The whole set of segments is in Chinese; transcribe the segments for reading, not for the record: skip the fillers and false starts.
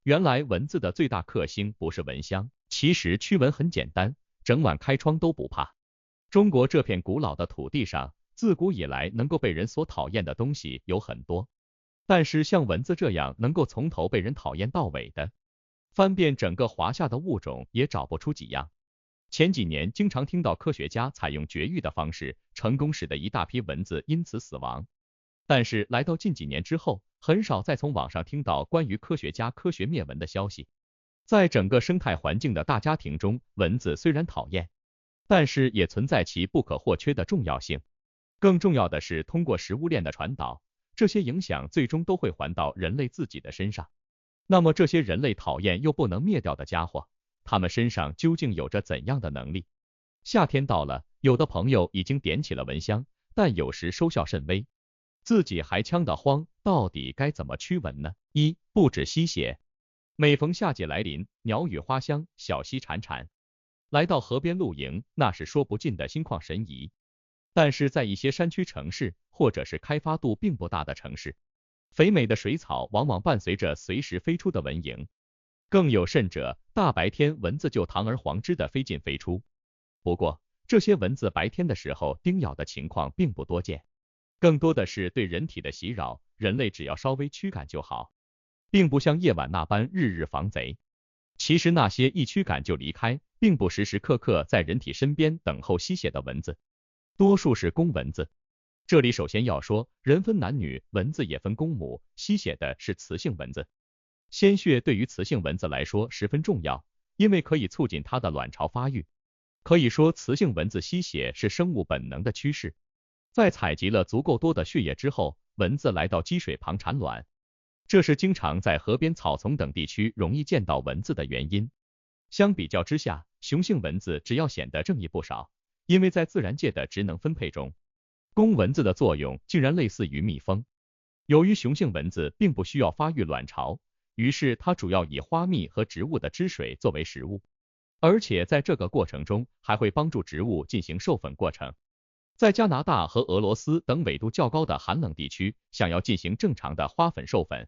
原来蚊子的最大克星不是蚊香，其实驱蚊很简单，整晚开窗都不怕。中国这片古老的土地上，自古以来能够被人所讨厌的东西有很多，但是像蚊子这样能够从头被人讨厌到尾的，翻遍整个华夏的物种也找不出几样。前几年经常听到科学家采用绝育的方式，成功使得一大批蚊子因此死亡。但是来到近几年之后，很少再从网上听到关于科学家科学灭蚊的消息。在整个生态环境的大家庭中，蚊子虽然讨厌，但是也存在其不可或缺的重要性。更重要的是，通过食物链的传导，这些影响最终都会还到人类自己的身上。那么这些人类讨厌又不能灭掉的家伙，他们身上究竟有着怎样的能力？夏天到了，有的朋友已经点起了蚊香，但有时收效甚微，自己还呛得慌，到底该怎么驱蚊呢？一、不止吸血。每逢夏季来临，鸟语花香，小溪潺潺，来到河边露营，那是说不尽的心旷神怡。但是在一些山区城市，或者是开发度并不大的城市，肥美的水草往往伴随着随时飞出的蚊蝇，更有甚者，大白天蚊子就堂而皇之的飞进飞出。不过，这些蚊子白天的时候叮咬的情况并不多见，更多的是对人体的袭扰，人类只要稍微驱赶就好，并不像夜晚那般日日防贼。其实那些一驱赶就离开，并不时时刻刻在人体身边等候吸血的蚊子，多数是公蚊子。这里首先要说，人分男女，蚊子也分公母，吸血的是雌性蚊子。鲜血对于雌性蚊子来说十分重要，因为可以促进它的卵巢发育。可以说，雌性蚊子吸血是生物本能的趋势。在采集了足够多的血液之后，蚊子来到积水旁产卵，这是经常在河边、草丛等地区容易见到蚊子的原因。相比较之下，雄性蚊子只要显得正义不少，因为在自然界的职能分配中，公蚊子的作用竟然类似于蜜蜂。由于雄性蚊子并不需要发育卵巢，于是它主要以花蜜和植物的汁水作为食物，而且在这个过程中还会帮助植物进行授粉过程。在加拿大和俄罗斯等纬度较高的寒冷地区，想要进行正常的花粉授粉，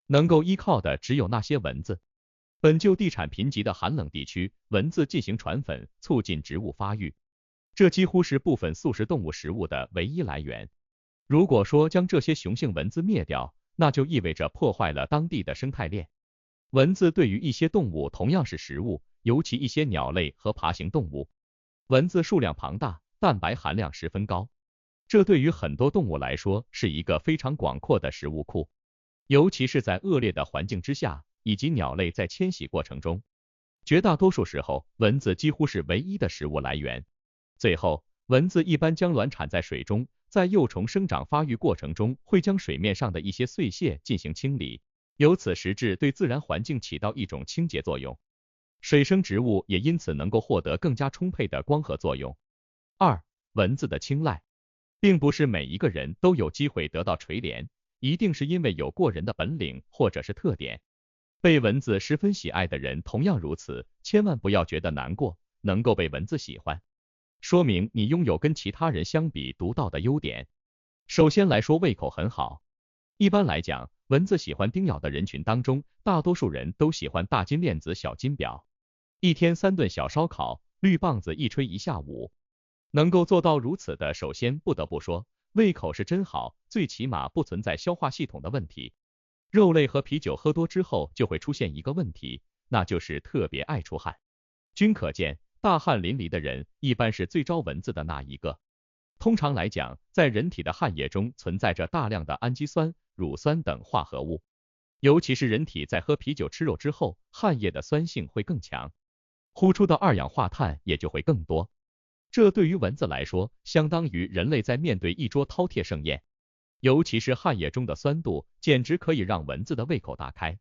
能够依靠的只有那些蚊子。本就地产贫瘠的寒冷地区，蚊子进行传粉，促进植物发育，这几乎是部分素食动物食物的唯一来源。如果说将这些雄性蚊子灭掉，那就意味着破坏了当地的生态链。蚊子对于一些动物同样是食物，尤其一些鸟类和爬行动物。蚊子数量庞大，蛋白含量十分高，这对于很多动物来说是一个非常广阔的食物库，尤其是在恶劣的环境之下，以及鸟类在迁徙过程中，绝大多数时候，蚊子几乎是唯一的食物来源。最后，蚊子一般将卵产在水中，在幼虫生长发育过程中，会将水面上的一些碎屑进行清理，由此实质对自然环境起到一种清洁作用。水生植物也因此能够获得更加充沛的光合作用。二、蚊子的青睐，并不是每一个人都有机会得到垂怜，一定是因为有过人的本领或者是特点。被蚊子十分喜爱的人同样如此，千万不要觉得难过，能够被蚊子喜欢，说明你拥有跟其他人相比独到的优点。首先来说，胃口很好。一般来讲，蚊子喜欢叮咬的人群当中，大多数人都喜欢大金链子、小金表，一天3顿小烧烤，绿棒子一吹一下午。能够做到如此的，首先不得不说，胃口是真好，最起码不存在消化系统的问题。肉类和啤酒喝多之后，就会出现一个问题，那就是特别爱出汗。均可见，大汗淋漓的人一般是最招蚊子的那一个。通常来讲，在人体的汗液中存在着大量的氨基酸、乳酸等化合物，尤其是人体在喝啤酒吃肉之后，汗液的酸性会更强，呼出的二氧化碳也就会更多。这对于蚊子来说，相当于人类在面对一桌饕餮盛宴，尤其是汗液中的酸度，简直可以让蚊子的胃口大开。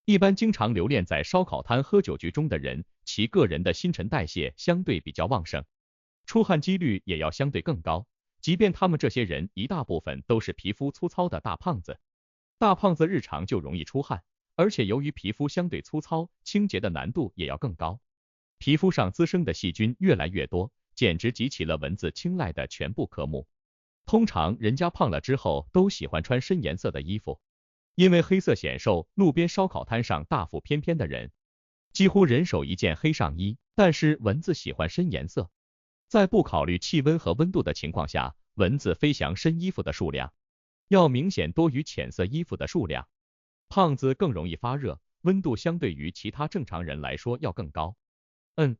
一般经常留恋在烧烤摊、喝酒局中的人，其个人的新陈代谢相对比较旺盛，出汗几率也要相对更高。即便他们这些人一大部分都是皮肤粗糙的大胖子，大胖子日常就容易出汗，而且由于皮肤相对粗糙，清洁的难度也要更高，皮肤上滋生的细菌越来越多，简直集齐了蚊子青睐的全部科目。通常人家胖了之后都喜欢穿深颜色的衣服，因为黑色显瘦，路边烧烤摊上大腹翩翩的人，几乎人手一件黑上衣。但是蚊子喜欢深颜色，在不考虑气温和温度的情况下，蚊子飞翔深衣服的数量要明显多于浅色衣服的数量。胖子更容易发热，温度相对于其他正常人来说要更高。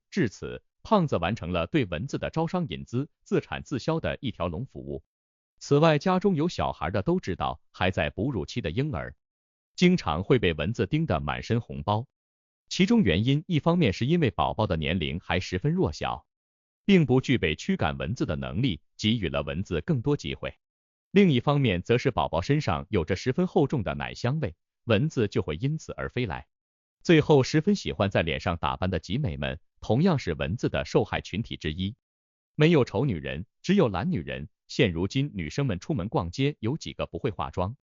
至此，胖子完成了对蚊子的招商引资、自产自销的一条龙服务。此外，家中有小孩的都知道，还在哺乳期的婴儿经常会被蚊子叮得满身红包。其中原因一方面是因为宝宝的年龄还十分弱小，并不具备驱赶蚊子的能力，给予了蚊子更多机会。另一方面则是宝宝身上有着十分厚重的奶香味，蚊子就会因此而飞来。最后，十分喜欢在脸上打扮的集美们，同样是蚊子的受害群体之一。没有丑女人，只有懒女人。现如今女生们出门逛街，有几个不会化妆？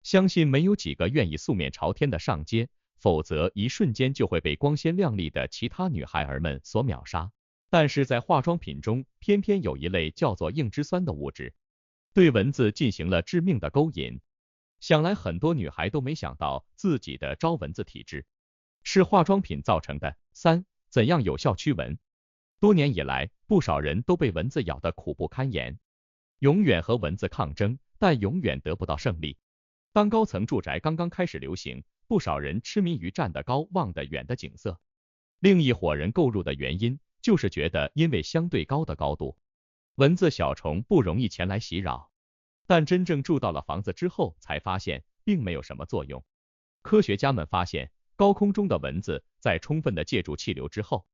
相信没有几个愿意素面朝天的上街，否则一瞬间就会被光鲜亮丽的其他女孩儿们所秒杀。但是在化妆品中，偏偏有一类叫做硬脂酸的物质，对蚊子进行了致命的勾引。想来很多女孩都没想到自己的招蚊子体质是化妆品造成的。怎样有效驱蚊？多年以来，不少人都被蚊子咬得苦不堪言，永远和蚊子抗争，但永远得不到胜利。当高层住宅刚刚开始流行，不少人痴迷于站得高望得远的景色。另一伙人购入的原因，就是觉得因为相对高的高度，蚊子小虫不容易前来袭扰。但真正住到了房子之后，才发现并没有什么作用。科学家们发现，高空中的蚊子在充分的借助气流之后，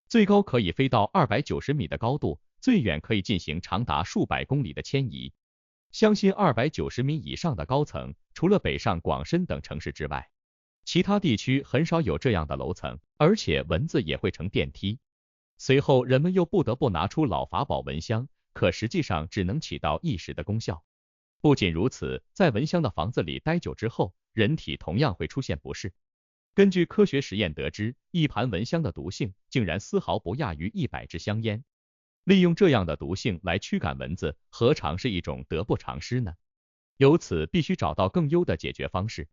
最高可以飞到290米的高度，最远可以进行长达数百公里的迁移。相信290米以上的高层，除了北上广深等城市之外，其他地区很少有这样的楼层，而且蚊子也会乘电梯。随后人们又不得不拿出老法宝蚊香，可实际上只能起到一时的功效。不仅如此，在蚊香的房子里待久之后，人体同样会出现不适。根据科学实验得知，一盘蚊香的毒性竟然丝毫不亚于100支香烟。利用这样的毒性来驱赶蚊子，何尝是一种得不偿失呢？由此必须找到更优的解决方式。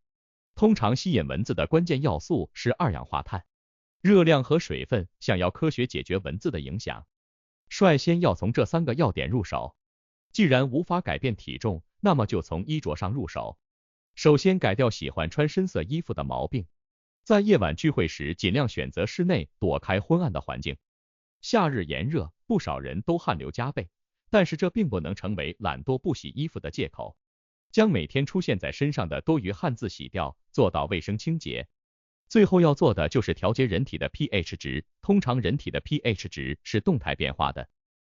通常吸引蚊子的关键要素是二氧化碳、热量和水分。想要科学解决蚊子的影响，率先要从这3个要点入手。既然无法改变体重，那么就从衣着上入手。首先改掉喜欢穿深色衣服的毛病，在夜晚聚会时尽量选择室内，躲开昏暗的环境。夏日炎热，不少人都汗流浃背，但是这并不能成为懒惰不洗衣服的借口。将每天出现在身上的多余汗渍洗掉，做到卫生清洁。最后要做的就是调节人体的 pH 值。通常人体的 pH 值是动态变化的。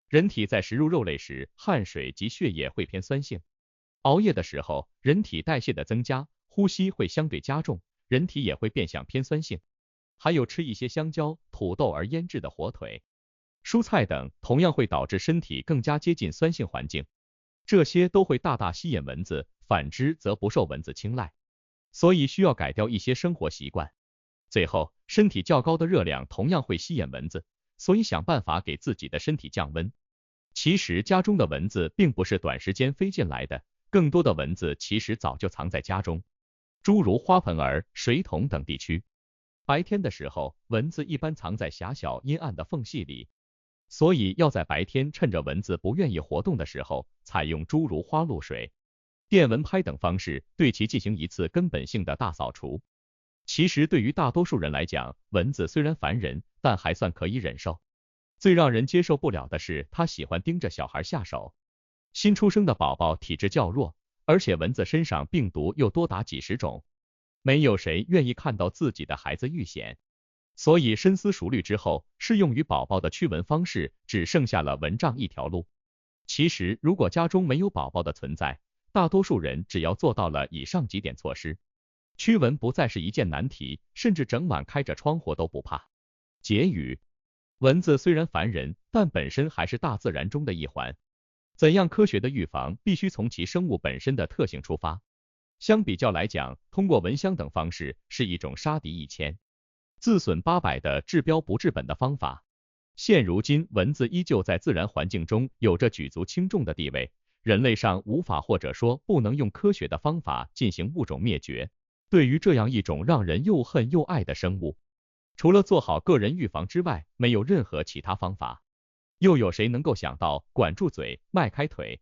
人体在食入肉类时，汗水及血液会偏酸性。熬夜的时候，人体代谢的增加，呼吸会相对加重，人体也会变向偏酸性。还有吃一些香蕉、土豆而腌制的火腿、蔬菜等，同样会导致身体更加接近酸性环境。这些都会大大吸引蚊子，反之则不受蚊子青睐。所以需要改掉一些生活习惯。最后，身体较高的热量同样会吸引蚊子，所以想办法给自己的身体降温。其实家中的蚊子并不是短时间飞进来的，更多的蚊子其实早就藏在家中，诸如花盆儿、水桶等地区。白天的时候，蚊子一般藏在狭小阴暗的缝隙里，所以要在白天趁着蚊子不愿意活动的时候，采用诸如花露水、电蚊拍等方式对其进行一次根本性的大扫除。其实对于大多数人来讲，蚊子虽然烦人，但还算可以忍受。最让人接受不了的是，它喜欢盯着小孩下手。新出生的宝宝体质较弱，而且蚊子身上病毒又多达几十种，没有谁愿意看到自己的孩子遇险。所以深思熟虑之后，适用于宝宝的驱蚊方式只剩下了蚊帐一条路。其实如果家中没有宝宝的存在，大多数人只要做到了以上几点措施，驱蚊不再是一件难题，甚至整晚开着窗户都不怕。结语：蚊子虽然烦人，但本身还是大自然中的一环。怎样科学的预防，必须从其生物本身的特性出发。相比较来讲，通过蚊香等方式是一种杀敌1000、自损800的治标不治本的方法。现如今，蚊子依旧在自然环境中有着举足轻重的地位，人类上无法或者说不能用科学的方法进行物种灭绝。对于这样一种让人又恨又爱的生物，除了做好个人预防之外，没有任何其他方法。又有谁能够想到管住嘴，迈开腿，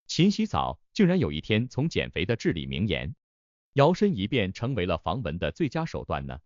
勤洗澡，竟然有一天从减肥的至理名言，摇身一变成为了防蚊的最佳手段呢？